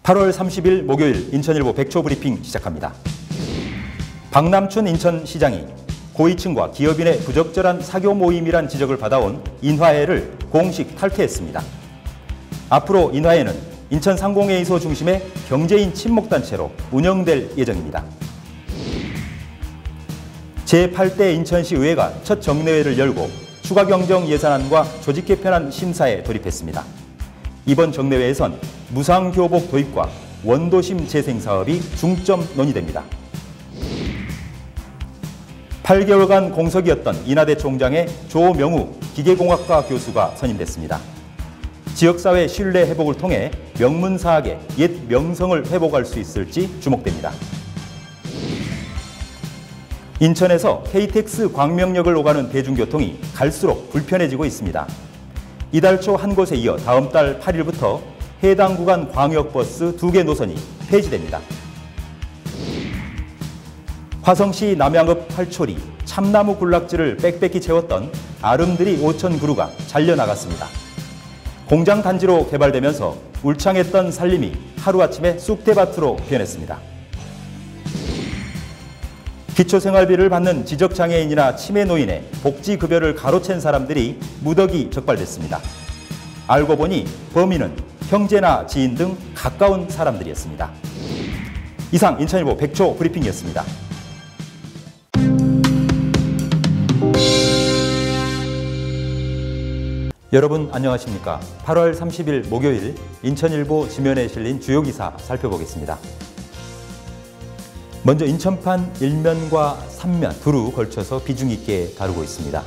8월 30일 목요일 인천일보 백초 브리핑 시작합니다. 박남춘 인천시장이 고위층과 기업인의 부적절한 사교 모임이란 지적을 받아온 인화회를 공식 탈퇴했습니다. 앞으로 인화회는 인천 상공회의소 중심의 경제인 친목단체로 운영될 예정입니다. 제8대 인천시의회가 첫 정례회를 열고 추가경정 예산안과 조직개편안 심사에 돌입했습니다. 이번 정례회에선 무상교복 도입과 원도심 재생 사업이 중점 논의됩니다. 8개월간 공석이었던 인하대 총장의 조명우 기계공학과 교수가 선임됐습니다. 지역사회 신뢰 회복을 통해 명문사학의 옛 명성을 회복할 수 있을지 주목됩니다. 인천에서 KTX 광명역을 오가는 대중교통이 갈수록 불편해지고 있습니다. 이달 초 한 곳에 이어 다음 달 8일부터 해당 구간 광역버스 2개 노선이 폐지됩니다. 화성시 남양읍 활초리 참나무 군락지를 빽빽히 채웠던 아름드리 5천 그루가 잘려나갔습니다. 공장 단지로 개발되면서 울창했던 산림이 하루아침에 쑥대밭으로 변했습니다. 기초생활비를 받는 지적장애인이나 치매노인의 복지급여를 가로챈 사람들이 무더기 적발됐습니다. 알고 보니 범인은 형제나 지인 등 가까운 사람들이었습니다. 이상 인천일보 백초 브리핑이었습니다. 여러분 안녕하십니까? 8월 30일 목요일 인천일보 지면에 실린 주요 기사 살펴보겠습니다. 먼저 인천판 1면과 3면 두루 걸쳐서 비중 있게 다루고 있습니다.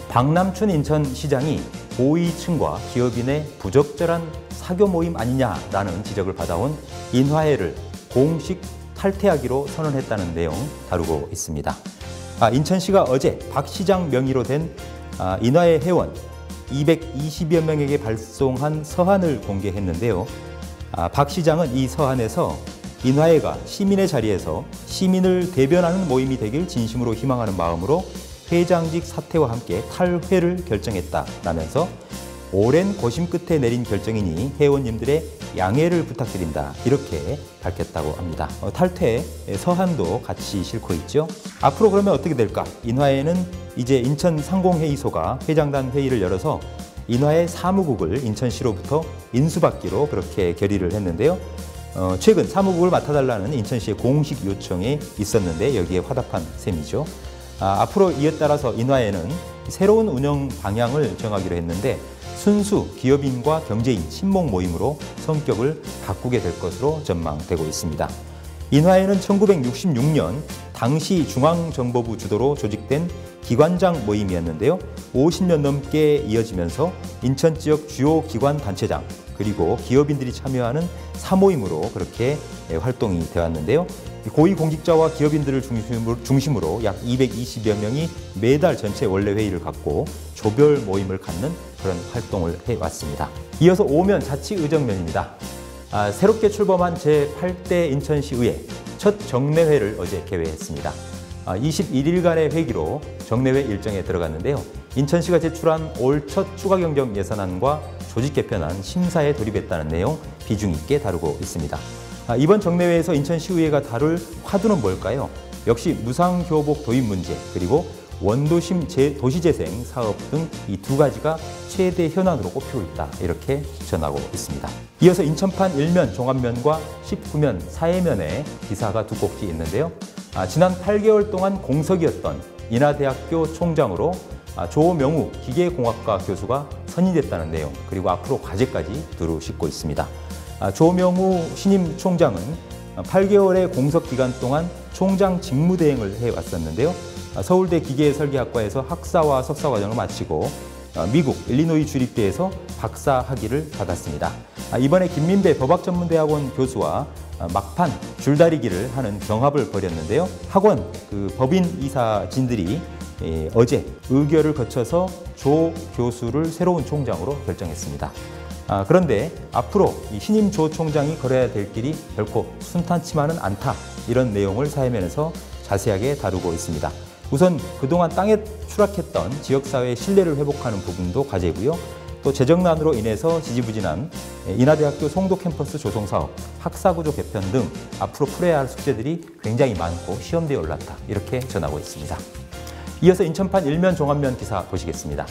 박남춘 인천시장이 고위층과 기업인의 부적절한 사교 모임 아니냐라는 지적을 받아온 인화회를 공식 탈퇴하기로 선언했다는 내용 다루고 있습니다. 인천시가 어제 박 시장 명의로 된 인화회 회원 220여 명에게 발송한 서한을 공개했는데요. 박 시장은 이 서한에서 인화회가 시민의 자리에서 시민을 대변하는 모임이 되길 진심으로 희망하는 마음으로 회장직 사퇴와 함께 탈회를 결정했다라면서 오랜 고심 끝에 내린 결정이니 회원님들의 양해를 부탁드린다 이렇게 밝혔다고 합니다. 탈퇴 서한도 같이 싣고 있죠. 앞으로 그러면 어떻게 될까? 인화회는 이제 인천 상공회의소가 회장단 회의를 열어서 인화회 사무국을 인천시로부터 인수받기로 그렇게 결의를 했는데요. 최근 사무국을 맡아달라는 인천시의 공식 요청이 있었는데 여기에 화답한 셈이죠. 앞으로 이에 따라서 인화회는 새로운 운영 방향을 정하기로 했는데 순수 기업인과 경제인 친목 모임으로 성격을 바꾸게 될 것으로 전망되고 있습니다. 인화회는 1966년 당시 중앙정보부 주도로 조직된 기관장 모임이었는데요. 50년 넘게 이어지면서 인천 지역 주요 기관 단체장 그리고 기업인들이 참여하는 사모임으로 그렇게 활동이 되었는데요. 고위공직자와 기업인들을 중심으로 약 220여 명이 매달 전체 원래 회의를 갖고 조별 모임을 갖는 그런 활동을 해왔습니다. 이어서 5면 자치의정면입니다. 새롭게 출범한 제8대 인천시의회 첫 정례회를 어제 개회했습니다. 21일간의 회기로 정례회 일정에 들어갔는데요. 인천시가 제출한 올 첫 추가경정 예산안과 조직개편안 심사에 돌입했다는 내용 비중 있게 다루고 있습니다. 이번 정례회에서 인천시의회가 다룰 화두는 뭘까요? 역시 무상교복 도입 문제 그리고 원도심 도시재생 사업 등 이 두 가지가 최대 현안으로 꼽히고 있다 이렇게 전하고 있습니다. 이어서 인천판 1면 종합면과 19면 사회면에 기사가 두 꼭지 있는데요. 지난 8개월 동안 공석이었던 인하대학교 총장으로 조명우 기계공학과 교수가 선임됐다는 내용 그리고 앞으로 과제까지 두루 싣고 있습니다. 조명우 신임 총장은 8개월의 공석 기간 동안 총장 직무대행을 해왔었는데요. 서울대 기계설계학과에서 학사와 석사 과정을 마치고 미국 일리노이 주립대에서 박사 학위를 받았습니다. 이번에 김민배 법학전문대학원 교수와 막판 줄다리기를 하는 경합을 벌였는데요. 학원 법인 이사진들이 어제 의결을 거쳐서 조 교수를 새로운 총장으로 결정했습니다. 그런데 앞으로 이 신임 조 총장이 걸어야 될 길이 결코 순탄치만은 않다 이런 내용을 사회면에서 자세하게 다루고 있습니다. 우선 그동안 땅에 추락했던 지역사회의 신뢰를 회복하는 부분도 과제고요. 또 재정난으로 인해서 지지부진한 인하대학교 송도 캠퍼스 조성 사업, 학사구조 개편 등 앞으로 풀어야 할 숙제들이 굉장히 많고 시험대에 올랐다. 이렇게 전하고 있습니다. 이어서 인천판 일면 종합면 기사 보시겠습니다.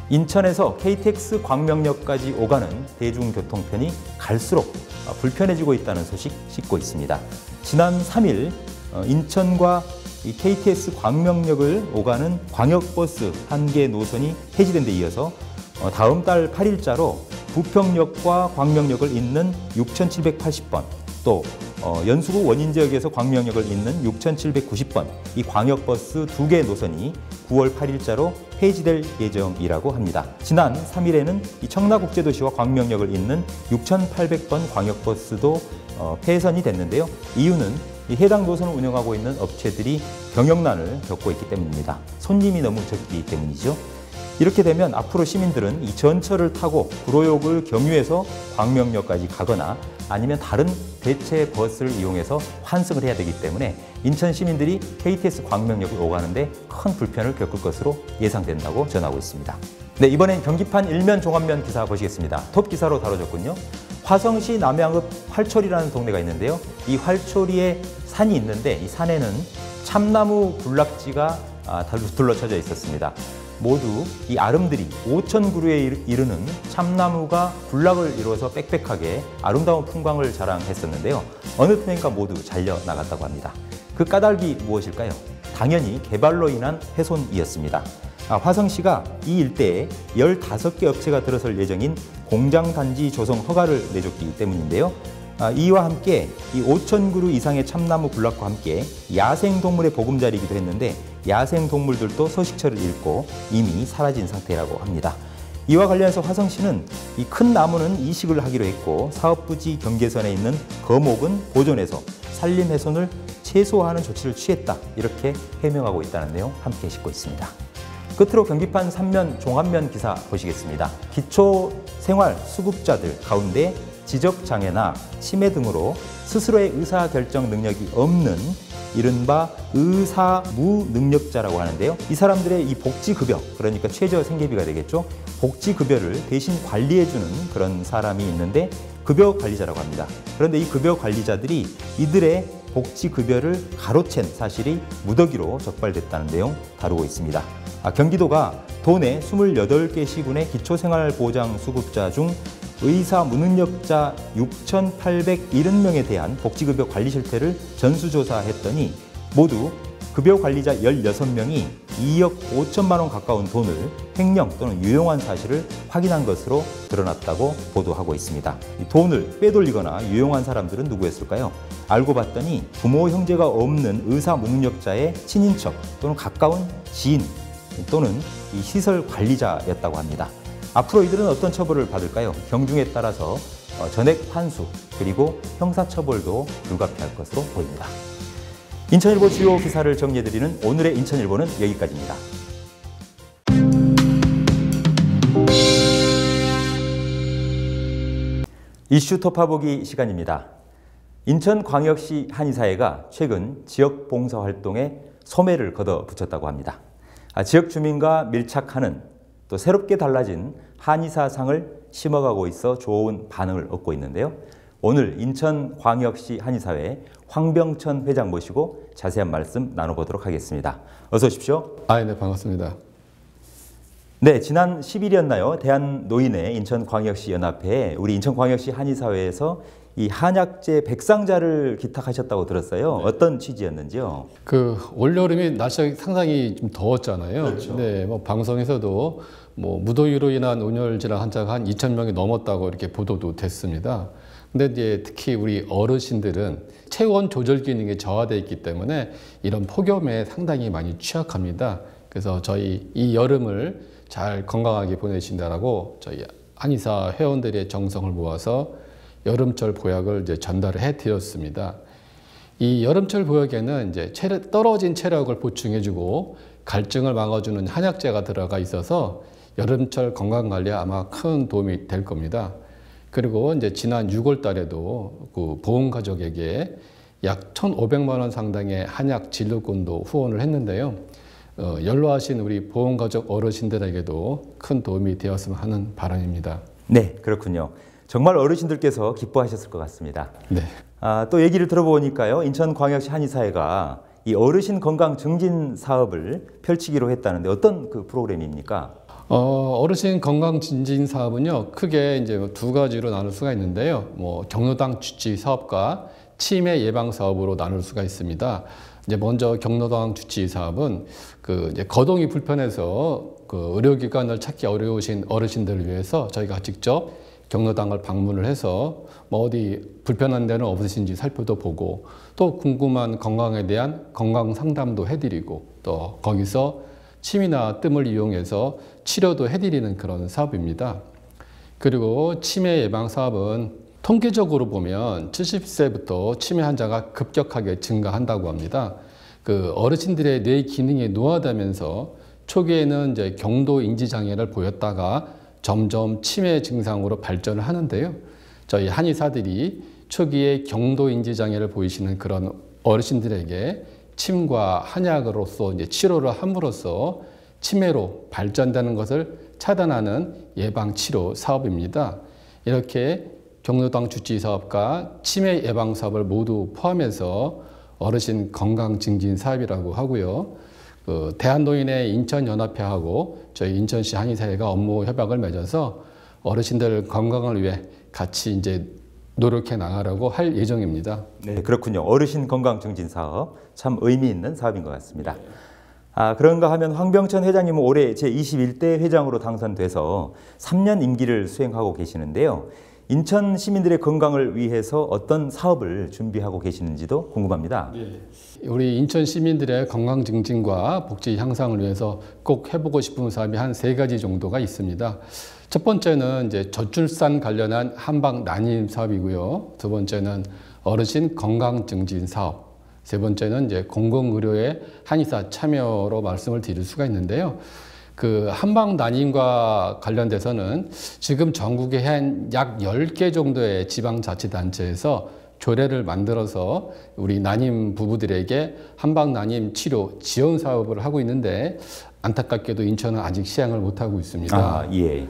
인천에서 KTX 광명역까지 오가는 대중교통편이 갈수록 불편해지고 있다는 소식 싣고 있습니다. 지난 3일 인천과 이 KTX 광명역을 오가는 광역버스 1개 노선이 폐지된 데 이어서 다음 달 8일자로 부평역과 광명역을 잇는 6780번, 또 연수구 원인지역에서 광명역을 잇는 6790번 이 광역버스 2개 노선이 9월 8일자로 폐지될 예정이라고 합니다. 지난 3일에는 이 청라국제도시와 광명역을 잇는 6800번 광역버스도 폐선이 됐는데요. 이유는 이 해당 노선을 운영하고 있는 업체들이 경영난을 겪고 있기 때문입니다. 손님이 너무 적기 때문이죠. 이렇게 되면 앞으로 시민들은 이 전철을 타고 구로역을 경유해서 광명역까지 가거나 아니면 다른 대체 버스를 이용해서 환승을 해야 되기 때문에 인천 시민들이 KTX 광명역을 오가는데 큰 불편을 겪을 것으로 예상된다고 전하고 있습니다. 네, 이번엔 경기판 일면 종합면 기사 보시겠습니다. 톱 기사로 다뤄졌군요. 화성시 남양읍 활초리라는 동네가 있는데요. 이 활초리에 산이 있는데 이 산에는 참나무 군락지가 둘러쳐져 있었습니다. 모두 이 아름드리 5,000그루에 이르는 참나무가 군락을 이루어서 빽빽하게 아름다운 풍광을 자랑했었는데요. 어느 틈엔가 모두 잘려나갔다고 합니다. 그 까닭이 무엇일까요? 당연히 개발로 인한 훼손이었습니다. 화성시가 이 일대에 15개 업체가 들어설 예정인 공장단지 조성 허가를 내줬기 때문인데요. 이와 함께 이 5,000그루 이상의 참나무 군락과 함께 야생동물의 보금자리이기도 했는데 야생동물들도 서식처를 잃고 이미 사라진 상태라고 합니다. 이와 관련해서 화성시는 이 큰 나무는 이식을 하기로 했고 사업부지 경계선에 있는 거목은 보존해서 산림 훼손을 최소화하는 조치를 취했다. 이렇게 해명하고 있다는 내용 함께 싣고 있습니다. 끝으로 경기판 3면 종합면 기사 보시겠습니다. 기초생활수급자들 가운데 지적장애나 치매 등으로 스스로의 의사결정 능력이 없는 이른바 의사무능력자라고 하는데요. 이 사람들의 이 복지급여, 그러니까 최저 생계비가 되겠죠. 복지급여를 대신 관리해주는 그런 사람이 있는데 급여관리자라고 합니다. 그런데 이 급여관리자들이 이들의 복지급여를 가로챈 사실이 무더기로 적발됐다는 내용 다루고 있습니다. 경기도가 도내 28개 시군의 기초생활보장수급자 중 의사 무능력자 6,870명에 대한 복지급여 관리 실태를 전수조사했더니 모두 급여 관리자 16명이 2억 5천만 원 가까운 돈을 횡령 또는 유용한 사실을 확인한 것으로 드러났다고 보도하고 있습니다. 이 돈을 빼돌리거나 유용한 사람들은 누구였을까요? 알고 봤더니 부모 형제가 없는 의사 무능력자의 친인척 또는 가까운 지인 또는 이 시설 관리자였다고 합니다. 앞으로 이들은 어떤 처벌을 받을까요? 경중에 따라서 전액 환수 그리고 형사처벌도 불가피할 것으로 보입니다. 인천일보 주요 기사를 정리해드리는 오늘의 인천일보는 여기까지입니다. 이슈 톱파보기 시간입니다. 인천광역시 한의사회가 최근 지역 봉사활동에 소매를 걷어붙였다고 합니다. 지역 주민과 밀착하는 또 새롭게 달라진 한의사상을 심어가고 있어 좋은 반응을 얻고 있는데요. 오늘 인천광역시 한의사회 황병천 회장 모시고 자세한 말씀 나눠보도록 하겠습니다. 어서 오십시오. 네, 반갑습니다. 네, 지난 10일이었나요? 대한노인회 인천광역시 연합회에 우리 인천광역시 한의사회에서 이 한약재 백상자를 기탁하셨다고 들었어요. 네. 어떤 취지였는지요? 올여름이 날씨가 상당히 좀 더웠잖아요. 그렇죠. 네, 방송에서도 무더위로 인한 온열 질환 환자가 한 2,000명이 넘었다고 이렇게 보도도 됐습니다. 근데 이제 특히 우리 어르신들은 체온 조절 기능이 저하되어 있기 때문에 이런 폭염에 상당히 많이 취약합니다. 그래서 저희 이 여름을 잘 건강하게 보내신다라고 저희 한의사 회원들의 정성을 모아서 여름철 보약을 이제 전달을 해드렸습니다. 이 여름철 보약에는 이제 떨어진 체력을 보충해주고 갈증을 막아주는 한약재가 들어가 있어서 여름철 건강 관리에 아마 큰 도움이 될 겁니다. 그리고 이제 지난 6월 달에도 보험가족에게 약 1,500만 원 상당의 한약 진료권도 후원을 했는데요. 연로하신 우리 보험가족 어르신들에게도 큰 도움이 되었으면 하는 바람입니다. 네, 그렇군요. 정말 어르신들께서 기뻐하셨을 것 같습니다. 네. 또 얘기를 들어보니까요, 인천광역시 한의사회가 이 어르신 건강 증진 사업을 펼치기로 했다는데 어떤 그 프로그램입니까? 어르신 건강 증진 사업은요, 크게 이제 두 가지로 나눌 수가 있는데요. 경로당 주치 사업과 치매 예방 사업으로 나눌 수가 있습니다. 이제 먼저 경로당 주치 사업은 이제 거동이 불편해서 의료기관을 찾기 어려우신 어르신들을 위해서 저희가 직접 경로당을 방문을 해서 어디 불편한 데는 없으신지 살펴도 보고 또 궁금한 건강에 대한 건강 상담도 해드리고 또 거기서 침이나 뜸을 이용해서 치료도 해드리는 그런 사업입니다. 그리고 치매 예방 사업은 통계적으로 보면 70세부터 치매 환자가 급격하게 증가한다고 합니다. 어르신들의 뇌 기능이 노화되면서 초기에는 이제 경도 인지 장애를 보였다가 점점 치매 증상으로 발전을 하는데요. 저희 한의사들이 초기에 경도 인지 장애를 보이시는 그런 어르신들에게 침과 한약으로서 이제 치료를 함으로써 치매로 발전되는 것을 차단하는 예방 치료 사업입니다. 이렇게 경로당 주치 사업과 치매 예방 사업을 모두 포함해서 어르신 건강 증진 사업이라고 하고요. 대한노인의 인천연합회하고 저희 인천시 한의사회가 업무 협약을 맺어서 어르신들 건강을 위해 같이 이제 노력해 나가려고 할 예정입니다. 네, 그렇군요. 어르신 건강 증진 사업 참 의미 있는 사업인 것 같습니다. 그런가 하면 황병천 회장님은 올해 제21대 회장으로 당선돼서 3년 임기를 수행하고 계시는데요. 인천 시민들의 건강을 위해서 어떤 사업을 준비하고 계시는지도 궁금합니다. 네. 우리 인천 시민들의 건강 증진과 복지 향상을 위해서 꼭 해보고 싶은 사업이 한 3가지 정도가 있습니다. 첫 번째는 이제 저출산 관련한 한방 난임 사업이고요. 두 번째는 어르신 건강 증진 사업. 세 번째는 이제 공공의료의 한의사 참여로 말씀을 드릴 수가 있는데요. 한방 난임과 관련돼서는 지금 전국에 한 약 10개 정도의 지방자치단체에서 조례를 만들어서 우리 난임 부부들에게 한방 난임 치료 지원 사업을 하고 있는데 안타깝게도 인천은 아직 시행을 못하고 있습니다. 예.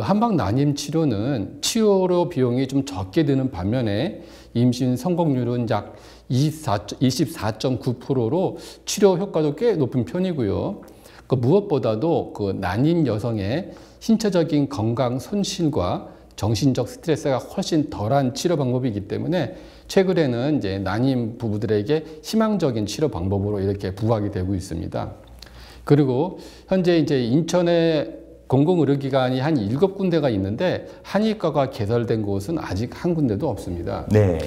한방 난임 치료는 치료료 비용이 좀 적게 드는 반면에 임신 성공률은 약 24.9%로 치료 효과도 꽤 높은 편이고요. 무엇보다도 난임 여성의 신체적인 건강 손실과 정신적 스트레스가 훨씬 덜한 치료 방법이기 때문에 최근에는 이제 난임 부부들에게 희망적인 치료 방법으로 이렇게 부각이 되고 있습니다. 그리고 현재 이제 인천에 공공의료기관이 한 7군데가 있는데 한의과가 개설된 곳은 아직 한 군데도 없습니다. 네.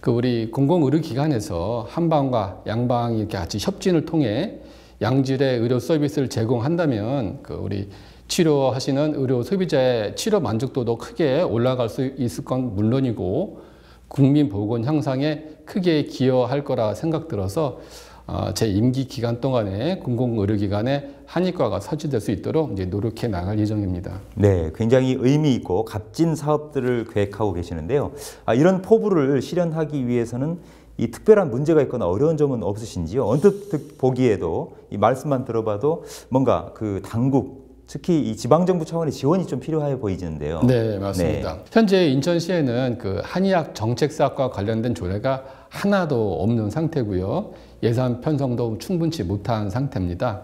우리 공공의료기관에서 한방과 양방이 이렇게 같이 협진을 통해 양질의 의료 서비스를 제공한다면 우리 치료하시는 의료 소비자의 치료 만족도도 크게 올라갈 수 있을 건 물론이고 국민 보건 향상에 크게 기여할 거라 생각 들어서 제 임기 기간 동안에 공공의료기관에 한의과가 설치될 수 있도록 이제 노력해 나갈 예정입니다. 네, 굉장히 의미 있고 값진 사업들을 계획하고 계시는데요. 이런 포부를 실현하기 위해서는 이 특별한 문제가 있거나 어려운 점은 없으신지요? 언뜻 보기에도 이 말씀만 들어봐도 뭔가 당국, 특히 이 지방정부 차원의 지원이 좀 필요해 보이는데요. 네, 맞습니다. 네. 현재 인천시에는 한의학 정책사업과 관련된 조례가 하나도 없는 상태고요. 예산 편성도 충분치 못한 상태입니다.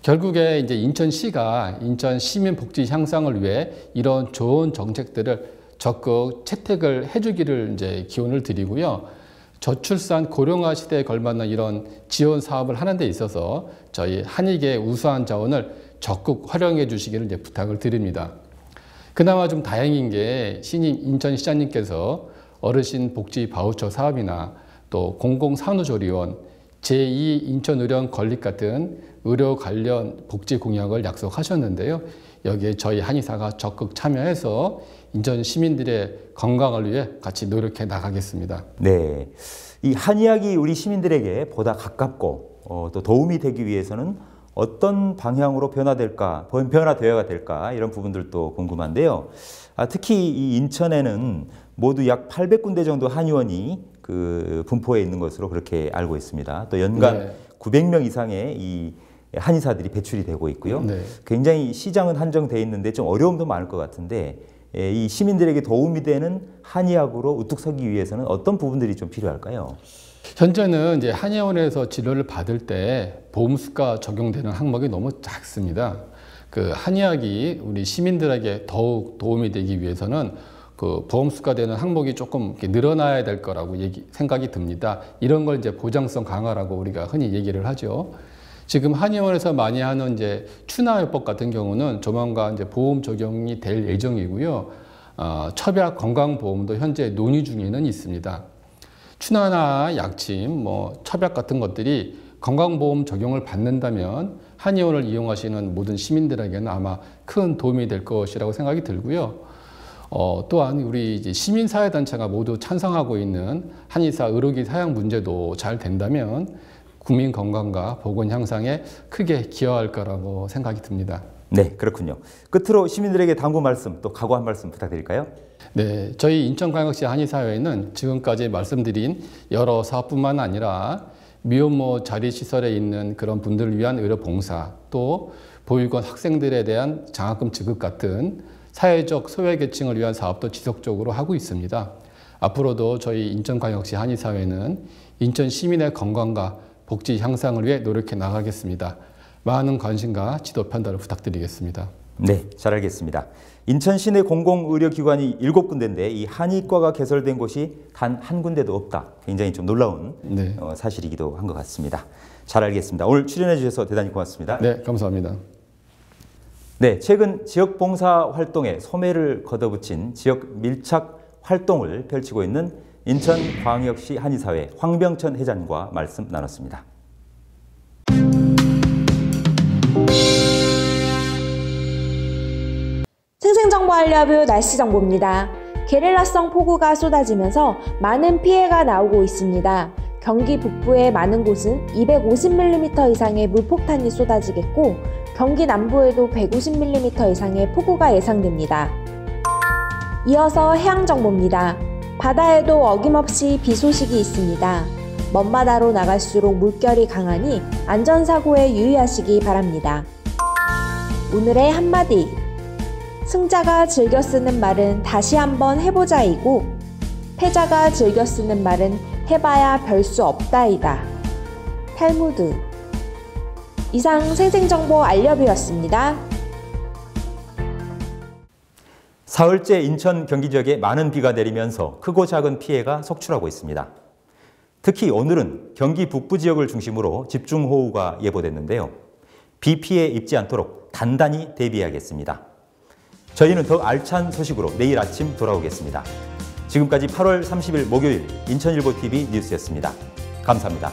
결국에 이제 인천시가 인천 시민 복지 향상을 위해 이런 좋은 정책들을 적극 채택을 해주기를 이제 기원을 드리고요. 저출산 고령화 시대에 걸맞는 이런 지원 사업을 하는 데 있어서 저희 한의계의 우수한 자원을 적극 활용해 주시기를 이제 부탁을 드립니다. 그나마 좀 다행인 게 신임 인천시장님께서 어르신 복지 바우처 사업이나 또 공공산후조리원, 제2 인천의료원 건립 같은 의료 관련 복지 공약을 약속하셨는데요. 여기에 저희 한의사가 적극 참여해서 인천 시민들의 건강을 위해 같이 노력해 나가겠습니다. 네, 이 한의학이 우리 시민들에게 보다 가깝고 또 도움이 되기 위해서는 어떤 방향으로 변화되어야 될까 이런 부분들도 궁금한데요. 특히 이 인천에는 모두 약 800군데 정도 한의원이 분포해 있는 것으로 그렇게 알고 있습니다. 또 연간 900명 이상의 이 한의사들이 배출이 되고 있고요. 네. 굉장히 시장은 한정돼 있는데 좀 어려움도 많을 것 같은데 이 시민들에게 도움이 되는 한의학으로 우뚝 서기 위해서는 어떤 부분들이 좀 필요할까요? 현재는 이제 한의원에서 치료를 받을 때 보험수가 적용되는 항목이 너무 작습니다. 그 한의학이 우리 시민들에게 더욱 도움이 되기 위해서는 그 보험수가 되는 항목이 조금 이렇게 늘어나야 될 거라고 생각이 듭니다. 이런 걸 이제 보장성 강화라고 우리가 흔히 얘기를 하죠. 지금 한의원에서 많이 하는 이제 추나요법 같은 경우는 조만간 이제 보험 적용이 될 예정이고요. 첩약 건강보험도 현재 논의 중에는 있습니다. 추나나 약침, 첩약 같은 것들이 건강보험 적용을 받는다면 한의원을 이용하시는 모든 시민들에게는 아마 큰 도움이 될 것이라고 생각이 들고요. 또한 우리 이제 시민사회단체가 모두 찬성하고 있는 한의사 의료기 사양 문제도 잘 된다면 국민 건강과 보건 향상에 크게 기여할 거라고 생각이 듭니다. 네, 그렇군요. 끝으로 시민들에게 당부 말씀, 또 각오 한 말씀 부탁드릴까요? 네, 저희 인천광역시 한의사회는 지금까지 말씀드린 여러 사업뿐만 아니라 미혼모 자립시설에 있는 그런 분들을 위한 의료봉사, 또 보육원 학생들에 대한 장학금 지급 같은 사회적 소외계층을 위한 사업도 지속적으로 하고 있습니다. 앞으로도 저희 인천광역시 한의사회는 인천 시민의 건강과 복지 향상을 위해 노력해 나가겠습니다. 많은 관심과 지도 편달을 부탁드리겠습니다. 네, 잘 알겠습니다. 인천 시내 공공의료기관이 7군데인데 이 한의과가 개설된 곳이 단 한 군데도 없다. 굉장히 좀 놀라운 사실이기도 한 것 같습니다. 잘 알겠습니다. 오늘 출연해 주셔서 대단히 고맙습니다. 네, 감사합니다. 네, 최근 지역봉사 활동에 소매를 걷어붙인 지역 밀착 활동을 펼치고 있는 인천광역시 한의사회 황병천 회장과 말씀 나눴습니다. 생생정보 알려뷰 날씨 정보입니다. 게릴라성 폭우가 쏟아지면서 많은 피해가 나오고 있습니다. 경기 북부의 많은 곳은 250mm 이상의 물폭탄이 쏟아지겠고 경기 남부에도 150mm 이상의 폭우가 예상됩니다. 이어서 해양정보입니다. 바다에도 어김없이 비 소식이 있습니다. 먼바다로 나갈수록 물결이 강하니 안전사고에 유의하시기 바랍니다. 오늘의 한마디. 승자가 즐겨 쓰는 말은 다시 한번 해보자이고 패자가 즐겨 쓰는 말은 해봐야 별 수 없다이다. 탈무드. 이상 생생정보 알려뷰였습니다. 사흘째 인천 경기 지역에 많은 비가 내리면서 크고 작은 피해가 속출하고 있습니다. 특히 오늘은 경기 북부 지역을 중심으로 집중호우가 예보됐는데요. 비 피해 입지 않도록 단단히 대비해야겠습니다. 저희는 더 알찬 소식으로 내일 아침 돌아오겠습니다. 지금까지 8월 30일 목요일 인천일보TV 뉴스였습니다. 감사합니다.